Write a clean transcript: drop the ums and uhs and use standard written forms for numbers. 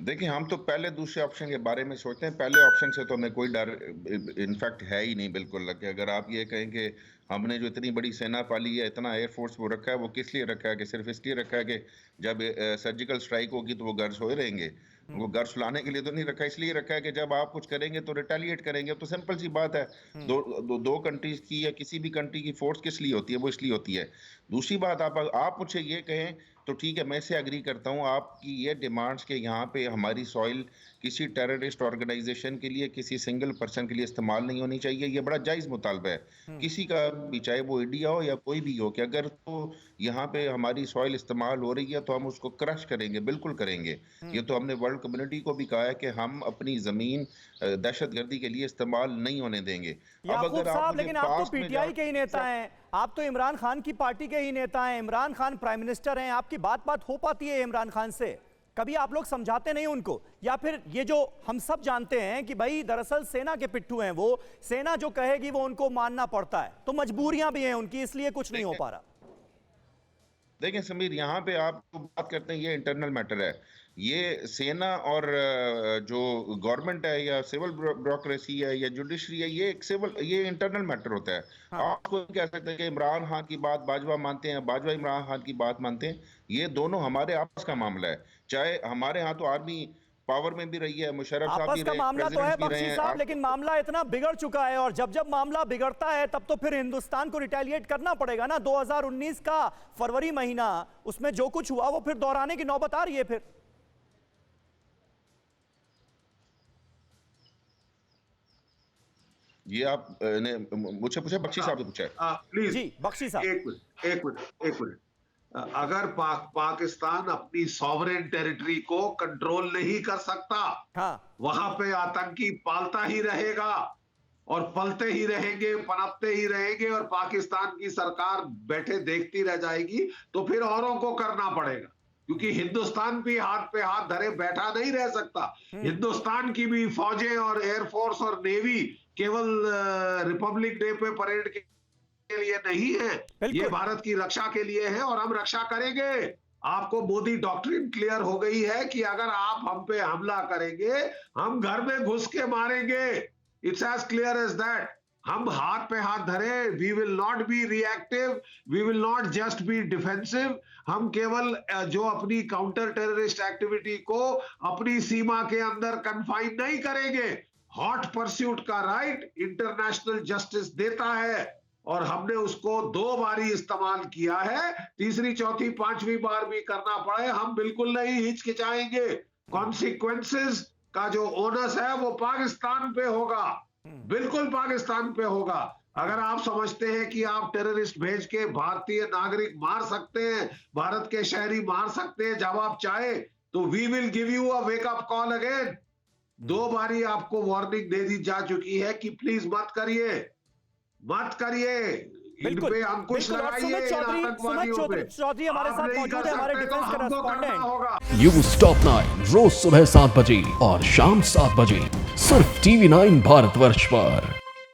देखिए, हम तो पहले दूसरे ऑप्शन के बारे में सोचते हैं। पहले ऑप्शन से तो हमें कोई डर इनफैक्ट है ही नहीं, बिल्कुल। कि अगर आप ये कहें कि हमने जो इतनी बड़ी सेना पाली है, इतना एयरफोर्स वो रखा है, वो किस लिए रखा है? कि सिर्फ इसलिए रखा है कि जब सर्जिकल स्ट्राइक होगी तो वो घर सोए रहेंगे। वो घर सुलाने के लिए तो नहीं रखा, इसलिए रखा है कि जब आप कुछ करेंगे तो रिटेलिएट करेंगे। तो सिंपल सी बात है। दो कंट्रीज की या किसी भी कंट्री की फोर्स किस लिए होती है? वो इसलिए होती है। दूसरी बात, आप मुझे ये कहें तो ठीक है, मैं इससे एग्री करता हूँ। आपकी ये डिमांड्स के यहाँ पे हमारी सॉइल किसी टेररिस्ट ऑर्गेनाइजेशन के लिए, किसी सिंगल पर्सन के लिए इस्तेमाल नहीं होनी चाहिए, ये बड़ा जायज़ मुतालबा है किसी का भी, चाहे वो इंडिया हो या कोई भी हो। कि अगर तो यहाँ पे हमारी सॉइल इस्तेमाल हो रही है तो हम उसको क्रश करेंगे, बिल्कुल करेंगे। ये तो हमने वर्ल्ड कम्युनिटी को भी कहा है कि हम अपनी ज़मीन दहशतगर्दी के लिए इस्तेमाल नहीं होने देंगे। अब याकूब अगर आप साहब, मुझे लेकिन आप तो पास्ट में पीटीआई के ही नेता जा हैं, आप तो इमरान खान की पार्टी के ही नेता हैं, इमरान खान प्राइम मिनिस्टर हैं, आपकी बात हो पाती है इमरान खान से? कभी आप लोग समझाते नहीं उनको? या फिर ये जो हम सब जानते हैं कि भाई दरअसल सेना के पिट्ठू हैं, वो सेना जो कहेगी वो उनको मानना पड़ता है, तो मजबूरियां भी हैं उनकी, इसलिए कुछ नहीं हो पा रहा। देखें समीर, यहाँ पे आप बात करते हैं, ये इंटरनल मैटर है। ये सेना और जो गवर्नमेंट है या सिविल ब्यूरोक्रेसी है या जुडिशरी है, ये इंटरनल मैटर होता है। हाँ। आप कोई कह सकते हैं कि इमरान खान की बात बाजवा मानते हैं, बाजवा इमरान खान की बात मानते हैं। ये दोनों हमारे आपस का मामला है। चाहे हमारे यहाँ तो आर्मी पावर में भी रही है, मुशर्रफ साहब आपस भी का रहे, मामला तो है प्रेसिडेंट्स भी रहे बख्शी हैं। साहब, लेकिन मामला इतना बिगड़ चुका है, और जब जब मामला बिगड़ता है तब तो फिर हिंदुस्तान को रिटेलिएट करना पड़ेगा ना। 2019 का फरवरी महीना, उसमें जो कुछ हुआ वो फिर दोहराने की नौबत आ रही है फिर। ये आप ने मुझसे पूछा, बख्शी साहब से पूछा है? प्लीज जी बख्शी साहब। एक मिनट। अगर पाकिस्तान अपनी सॉवरेन टेरिटरी को कंट्रोल नहीं कर सकता, हाँ। वहां पे आतंकी पालता ही रहेगा और पलते ही रहेंगे, पनपते ही रहेंगे, और पाकिस्तान की सरकार बैठे देखती रह जाएगी। तो फिर औरों को करना पड़ेगा, क्योंकि हिंदुस्तान भी हाथ पे हाथ धरे बैठा नहीं रह सकता। हिंदुस्तान की भी फौजें और एयरफोर्स और नेवी केवल रिपब्लिक डे पे परेड के लिए नहीं है, ये भारत की रक्षा के लिए है, और हम रक्षा करेंगे। आपको मोदी डॉक्ट्रिन क्लियर हो गई है कि अगर आप हम पे हमला करेंगे, हम घर में घुस के मारेंगे। It's as clear as that. हम हाथ पे हाथ धरे, we will not be reactive, we will not just be defensive. हम केवल जो अपनी काउंटर टेररिस्ट एक्टिविटी को अपनी सीमा के अंदर कन्फाइन नहीं करेंगे। हॉट परस्यूट का राइट इंटरनेशनल जस्टिस देता है, और हमने उसको 2 बारी इस्तेमाल किया है। तीसरी, चौथी, 5वीं बार भी करना पड़े, हम बिल्कुल नहीं हिचकिचाएंगे। कॉन्सिक्वेंसेस का जो ओनस है वो पाकिस्तान पे होगा, बिल्कुल पाकिस्तान पे होगा। अगर आप समझते हैं कि आप टेररिस्ट भेज के भारतीय नागरिक मार सकते हैं, भारत के शहरी मार सकते हैं जब आप चाहे, तो we will give you a wake up call again. 2 बारी आपको वार्निंग दे दी जा चुकी है कि प्लीज मत करिए, मत करिए, इन पे अंकुश लगाइए। सुमित चौधरी हमारे साथ मौजूद है, हमारे डिफेंस करेस्पॉन्डेंट। न्यूज़ टॉप 9 रोज सुबह 7 बजे और शाम 7 बजे सिर्फ TV9 भारतवर्ष पर।